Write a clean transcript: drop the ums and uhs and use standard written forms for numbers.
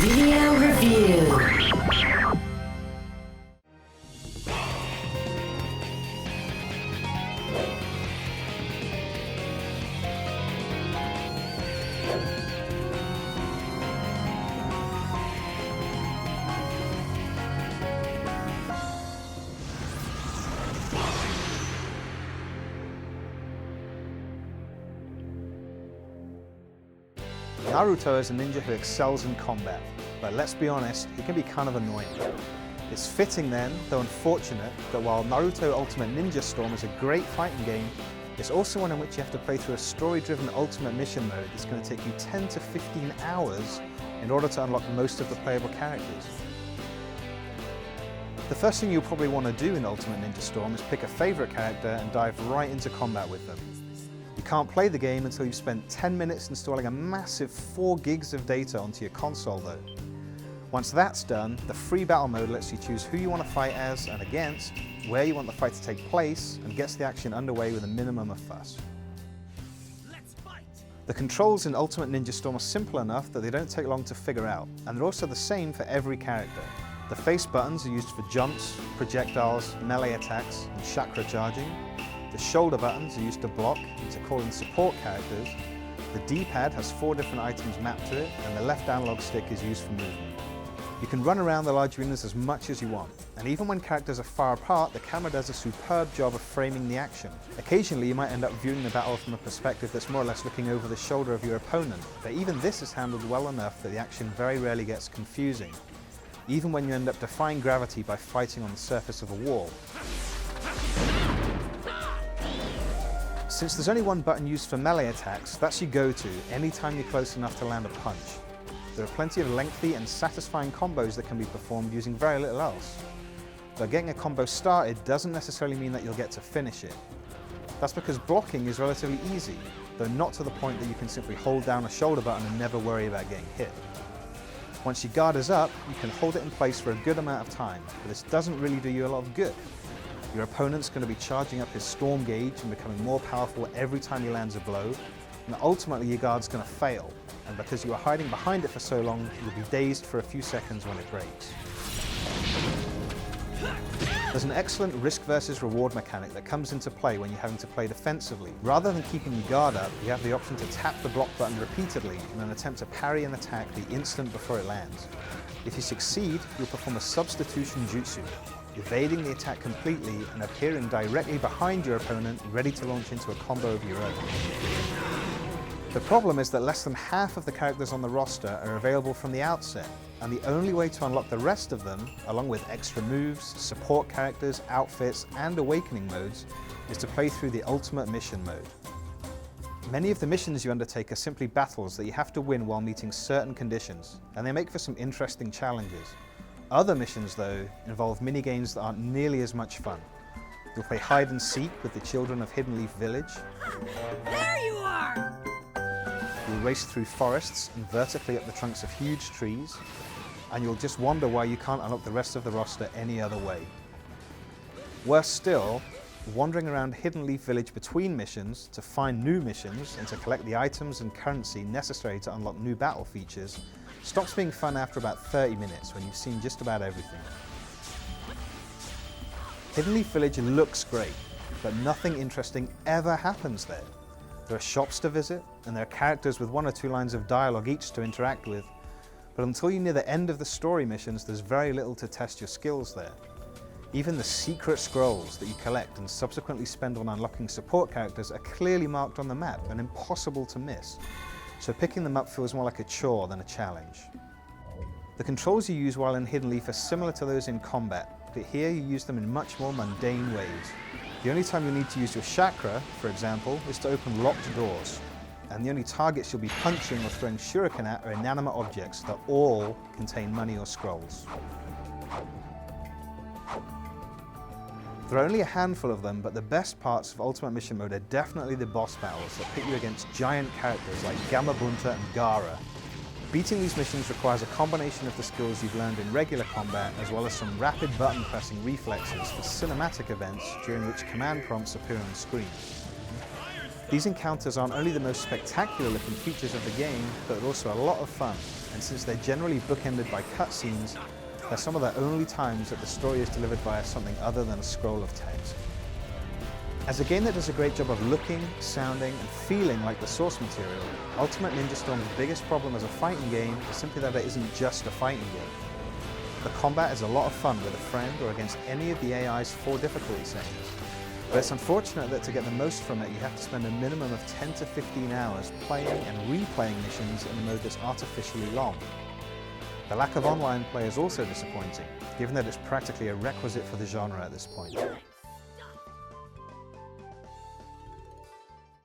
Video review. Naruto is a ninja who excels in combat, but let's be honest, he can be kind of annoying. It's fitting then, though unfortunate, that while Naruto Ultimate Ninja Storm is a great fighting game, it's also one in which you have to play through a story-driven ultimate mission mode that's going to take you 10 to 15 hours in order to unlock most of the playable characters. The first thing you'll probably want to do in Ultimate Ninja Storm is pick a favourite character and dive right into combat with them. You can't play the game until you've spent 10 minutes installing a massive 4 gigs of data onto your console though. Once that's done, the free battle mode lets you choose who you want to fight as and against, where you want the fight to take place, and gets the action underway with a minimum of fuss. Let's fight! The controls in Ultimate Ninja Storm are simple enough that they don't take long to figure out, and they're also the same for every character. The face buttons are used for jumps, projectiles, melee attacks, and chakra charging. The shoulder buttons are used to block and to call in support characters. The D-pad has 4 different items mapped to it, and the left analog stick is used for movement. You can run around the large arenas as much as you want, and even when characters are far apart, the camera does a superb job of framing the action. Occasionally you might end up viewing the battle from a perspective that's more or less looking over the shoulder of your opponent, but even this is handled well enough that the action very rarely gets confusing, even when you end up defying gravity by fighting on the surface of a wall. Since there's only one button used for melee attacks, that's your go-to anytime you're close enough to land a punch. There are plenty of lengthy and satisfying combos that can be performed using very little else. But getting a combo started doesn't necessarily mean that you'll get to finish it. That's because blocking is relatively easy, though not to the point that you can simply hold down a shoulder button and never worry about getting hit. Once your guard is up, you can hold it in place for a good amount of time, but this doesn't really do you a lot of good. Your opponent's going to be charging up his storm gauge and becoming more powerful every time he lands a blow, and ultimately your guard's going to fail, and because you are hiding behind it for so long, you'll be dazed for a few seconds when it breaks. There's an excellent risk versus reward mechanic that comes into play when you're having to play defensively. Rather than keeping your guard up, you have the option to tap the block button repeatedly in an attempt to parry an attack the instant before it lands. If you succeed, you'll perform a substitution jutsu, evading the attack completely and appearing directly behind your opponent, ready to launch into a combo of your own. The problem is that less than half of the characters on the roster are available from the outset, and the only way to unlock the rest of them, along with extra moves, support characters, outfits, and awakening modes, is to play through the Ultimate Mission mode. Many of the missions you undertake are simply battles that you have to win while meeting certain conditions, and they make for some interesting challenges. Other missions, though, involve minigames that aren't nearly as much fun. You'll play hide and seek with the children of Hidden Leaf Village. There you are! You'll race through forests and vertically up the trunks of huge trees, and you'll just wonder why you can't unlock the rest of the roster any other way. Worse still, wandering around Hidden Leaf Village between missions to find new missions and to collect the items and currency necessary to unlock new battle features stops being fun after about 30 minutes when you've seen just about everything. Hidden Leaf Village looks great, but nothing interesting ever happens there. There are shops to visit, and there are characters with 1 or 2 lines of dialogue each to interact with, but until you're near the end of the story missions, there's very little to test your skills there. Even the secret scrolls that you collect and subsequently spend on unlocking support characters are clearly marked on the map and impossible to miss, so picking them up feels more like a chore than a challenge. The controls you use while in Hidden Leaf are similar to those in combat, but here you use them in much more mundane ways. The only time you need to use your chakra, for example, is to open locked doors, and the only targets you'll be punching or throwing shuriken at are inanimate objects that all contain money or scrolls. There are only a handful of them, but the best parts of Ultimate Mission Mode are definitely the boss battles that pit you against giant characters like Gamabunta and Gaara. Beating these missions requires a combination of the skills you've learned in regular combat, as well as some rapid button pressing reflexes for cinematic events during which command prompts appear on screen. These encounters aren't only the most spectacular looking features of the game, but also a lot of fun, and since they're generally bookended by cutscenes, they're some of the only times that the story is delivered via something other than a scroll of text. As a game that does a great job of looking, sounding, and feeling like the source material, Ultimate Ninja Storm's biggest problem as a fighting game is simply that it isn't just a fighting game. The combat is a lot of fun with a friend or against any of the AI's 4 difficulty settings, but it's unfortunate that to get the most from it you have to spend a minimum of 10 to 15 hours playing and replaying missions in a mode that's artificially long. The lack of online play is also disappointing, given that it's practically a requisite for the genre at this point.